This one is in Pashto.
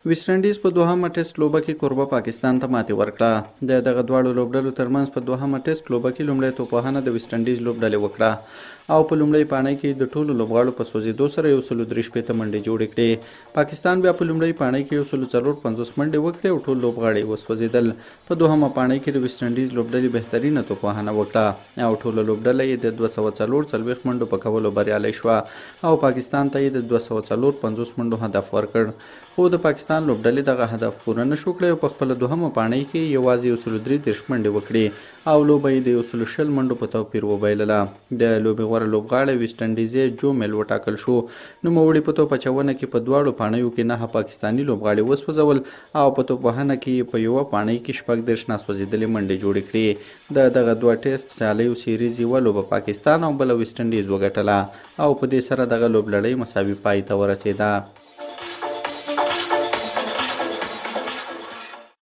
ویسټ انډیز په دوهمه ټیسټ لوبه کې کوربه پاکستان ته ماتې ورکړه. د دغه دواړو لوبډلو ترمنځ په دوهمه ټیسټ لوبه کې لومړی توپوهنه د ویسټ انډیز لوبډلې وکړه او په لومړۍ پاڼۍ کې د ټولو لوبغاړو په سوځېدو سره 163 منډې جوړې کړې. پاکستان بیا په لومړۍ پاڼۍ کې 154 منډې وکړې او ټول لوبغاړي وسوځېدل. په دوهمه پاڼۍ کې د ویسټ انډیز لوبډلې بهترینه توپوهنه وکړه او ټوله لوبډله یې د 244 منډو په کولو بریالۍ شوه او پاکستان ته یې د 254 منډو هدف ورکړ. خو د پاکستان لوبډلې دغه هدف پوره نشو کړی او په خپله دوهمه پاڼۍ کې یوازې 133 منډې وکړې او لوبه یې د 120 منډو په توپیر وبایلله. د لوبې غوره لوبغاړی ویسټ انډیزی جو میل وټاکل شو. نوموړي په توپ اچونه کې په دواړو پاڼیو کې 9 پاکستاني لوبغاړي وسوځول او په توپوهنه کې په یوه پاڼۍ کې 14 ناسوځېدلې منډې جوړې کړې. دغه دوه ټیسټ سیالیو سیریز یوه لوبه پاکستان او بله ویسټ انډیز وګټله او په دې سره دغه لوبلړۍ مساوي پای ته ورسېده.